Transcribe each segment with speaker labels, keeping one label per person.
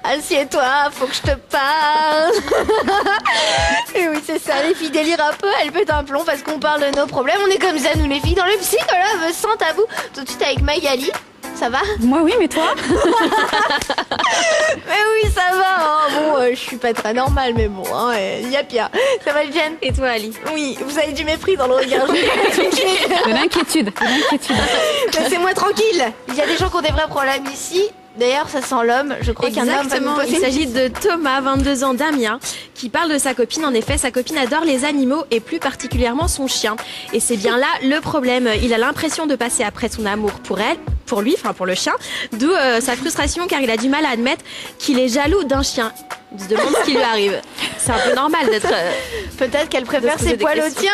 Speaker 1: Assieds-toi, faut que je te parle. Et oui, c'est ça, les filles délirent un peu, elles pètent un plomb parce qu'on parle de nos problèmes. On est comme ça, nous les filles, dans le psychologue sans tabou. Tout de suite avec Magali. Ça va?
Speaker 2: Moi oui, mais toi?
Speaker 1: Mais oui, ça va. Hein. Bon, je suis pas très normale, mais bon, y a pire. Ça va, Jen?
Speaker 3: Et toi, Ali?
Speaker 1: Oui, vous avez du mépris dans le regard.
Speaker 2: De l'inquiétude.
Speaker 1: Laissez-moi tranquille. Il y a des gens qui ont des vrais problèmes ici. D'ailleurs, ça sent l'homme. Je crois qu'un homme va nous poser.
Speaker 3: Il s'agit de Thomas, 22 ans, d'Amiens, qui parle de sa copine. En effet, sa copine adore les animaux et plus particulièrement son chien. Et c'est bien là le problème. Il a l'impression de passer après son amour pour lui, pour le chien. D'où sa frustration car il a du mal à admettre qu'il est jaloux d'un chien. Il se demande ce qui lui arrive. C'est un peu normal d'être...
Speaker 1: Peut-être qu'elle préfère ses poils au tien.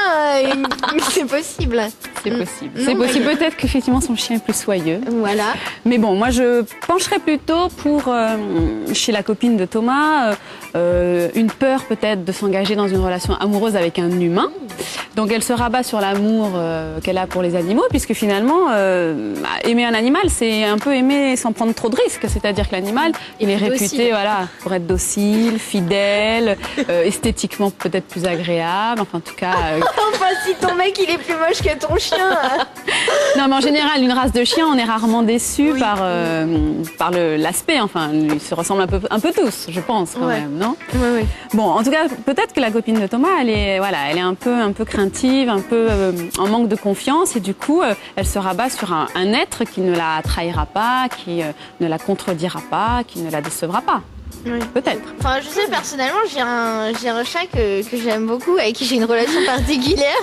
Speaker 1: Mais c'est possible.
Speaker 2: C'est possible. C'est possible. Peut-être qu'effectivement son chien est plus soyeux.
Speaker 1: Voilà.
Speaker 2: Mais bon, moi je pencherais plutôt pour, chez la copine de Thomas, une peur peut-être de s'engager dans une relation amoureuse avec un humain. Donc elle se rabat sur l'amour qu'elle a pour les animaux, puisque finalement, aimer un animal, c'est un peu aimer sans prendre trop de risques. C'est-à-dire que l'animal, il est réputé pour être docile, fidèle, esthétiquement peut-être plus agréable. Enfin, en tout cas...
Speaker 1: Enfin, si ton mec, il est plus moche que ton chien.
Speaker 2: Non, mais en général, une race de chien, on est rarement déçu par l'aspect. Enfin, ils se ressemblent un peu tous, je pense, quand même, non?
Speaker 1: Oui.
Speaker 2: Bon, en tout cas, peut-être que la copine de Thomas, elle est un peu craintive, un peu en manque de confiance, et du coup, elle se rabat sur un être qui ne la trahira pas, qui ne la contredira pas, qui ne la décevra pas. Oui. Peut-être.
Speaker 1: Enfin, je sais, personnellement, j'ai un chat que j'aime beaucoup, avec qui j'ai une relation particulière.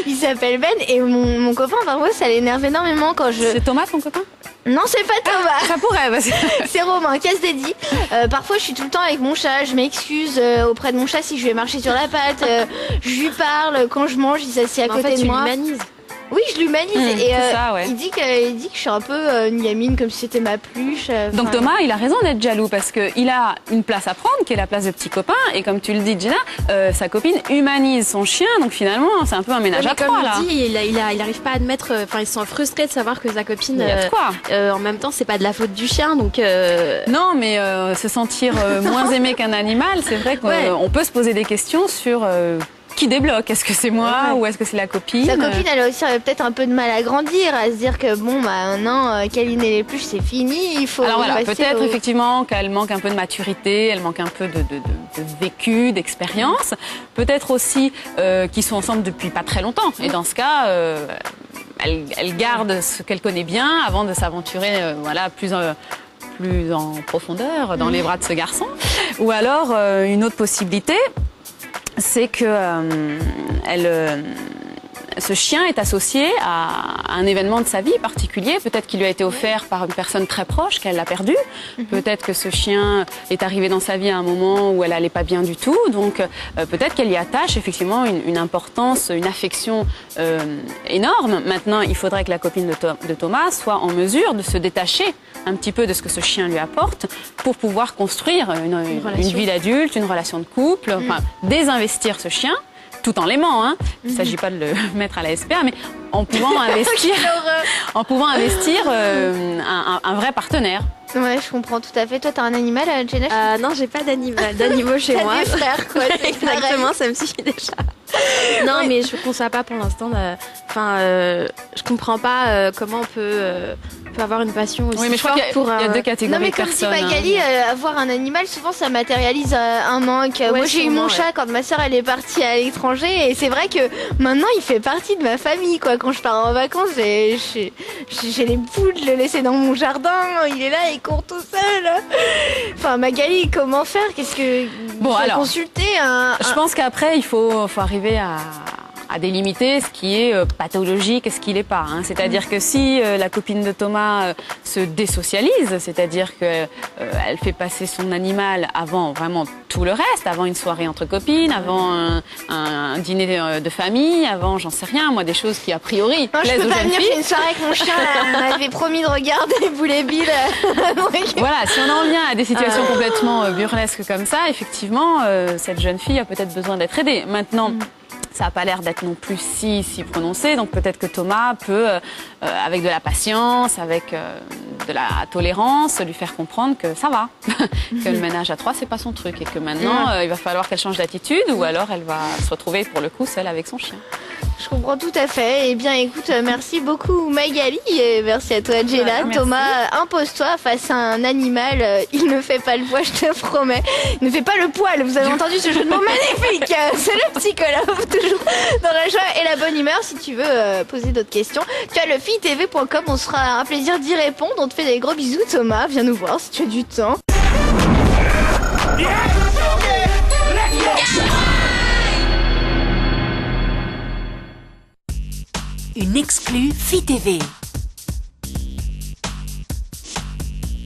Speaker 1: Il s'appelle Ben, et mon copain, moi, ça l'énerve énormément quand je...
Speaker 2: C'est Thomas, ton copain?
Speaker 1: Non, c'est pas Thomas.
Speaker 2: Ça pourrait, parce que...
Speaker 1: C'est Romain, casse dédié. Parfois, je suis tout le temps avec mon chat. Je m'excuse auprès de mon chat si je vais marcher sur la patte. Je lui parle. Quand je mange, il s'assied à côté de moi.
Speaker 3: Tu l'humanises.
Speaker 1: Oui, je l'humanise. Et
Speaker 2: ça, ouais.
Speaker 1: il dit que je suis un peu une gamine, comme si c'était ma peluche.
Speaker 2: Donc Thomas, il a raison d'être jaloux, parce qu'il a une place à prendre, qui est la place de petit copain. Et comme tu le dis, Jenna, sa copine humanise son chien. Donc finalement, c'est un peu un ménage à trois, là.
Speaker 3: Comme il dit, il arrive pas à admettre... Enfin, il se sent frustré de savoir que sa copine...
Speaker 2: Il y a de quoi.
Speaker 3: En même temps, c'est pas de la faute du chien, donc...
Speaker 2: Non, mais se sentir moins aimé qu'un animal, c'est vrai qu'on peut se poser des questions sur... Qui débloque? Est-ce que c'est moi ou est-ce que c'est la copine?
Speaker 1: Sa copine, elle a aussi peut-être un peu de mal à grandir, à se dire que bon, maintenant, câliner les pluches, c'est fini. Il faut.
Speaker 2: Alors voilà, peut-être effectivement qu'elle manque un peu de maturité, elle manque un peu de vécu, d'expérience. Peut-être aussi qu'ils sont ensemble depuis pas très longtemps. Et dans ce cas, elle garde ce qu'elle connaît bien avant de s'aventurer, plus en profondeur dans les bras de ce garçon. Ou alors une autre possibilité, c'est que ce chien est associé à un événement de sa vie particulier. Peut-être qu'il lui a été offert par une personne très proche, qu'elle l'a perdu. Peut-être que ce chien est arrivé dans sa vie à un moment où elle n'allait pas bien du tout. Donc peut-être qu'elle y attache effectivement une importance, une affection énorme. Maintenant, il faudrait que la copine de Thomas soit en mesure de se détacher un petit peu de ce que ce chien lui apporte pour pouvoir construire une vie d'adulte, une relation de couple, désinvestir ce chien, tout en l'aimant. Hein. Il ne s'agit pas de le mettre à la SPA, mais en pouvant investir, un vrai partenaire.
Speaker 1: Ouais, je comprends tout à fait. Toi, t'as un animal, Jenna?
Speaker 3: Non, j'ai pas d'animaux chez moi.
Speaker 1: T'as des frères, quoi.
Speaker 3: Exactement, ça me suffit déjà. Non, mais je ne conçois pas pour l'instant. Je comprends pas comment on peut avoir une passion aussi
Speaker 2: mais je crois qu'il y a deux catégories de personnes.
Speaker 1: Non, mais comme dit Magali, avoir un animal, souvent, ça matérialise un manque. Moi, j'ai eu mon chat quand ma sœur elle est partie à l'étranger, et c'est vrai que maintenant, il fait partie de ma famille, quoi. Quand je pars en vacances, j'ai les poules, le laisser dans mon jardin. Il est là, il court tout seul. Enfin, Magali, comment faire? Qu'est-ce que faut consulter
Speaker 2: Je pense qu'après, il faut arriver à délimiter ce qui est pathologique et ce qui l'est pas. Hein. C'est-à-dire que si la copine de Thomas se désocialise, c'est-à-dire qu'elle fait passer son animal avant vraiment tout le reste, avant une soirée entre copines, avant un dîner de famille, avant, j'en sais rien, moi, des choses qui a priori plaisent aux jeunes filles. Je peux pas venir chez
Speaker 1: une soirée avec mon chien, là, on avait promis de regarder Boulet Bill.
Speaker 2: Voilà, si on en vient à des situations complètement burlesques comme ça, effectivement, cette jeune fille a peut-être besoin d'être aidée. Maintenant, ça n'a pas l'air d'être non plus si prononcé, donc peut-être que Thomas peut, avec de la patience, avec de la tolérance, lui faire comprendre que ça va, que le ménage à 3 c'est pas son truc et que maintenant il va falloir qu'elle change d'attitude ou alors elle va se retrouver pour le coup seule avec son chien.
Speaker 1: Je comprends tout à fait. Eh bien, écoute, merci beaucoup Magali et merci à toi Angela.
Speaker 2: Merci.
Speaker 1: Thomas, impose-toi face à un animal. Il ne fait pas le poids, je te promets. Il ne fait pas le poil. Vous avez entendu ce jeu de mots magnifique. C'est le psychologue, toujours dans la joie et la bonne humeur. Si tu veux poser d'autres questions, tu as le filletv.com. On sera un plaisir d'y répondre. On te fait des gros bisous Thomas. Viens nous voir si tu as du temps.
Speaker 4: Une exclue FITV.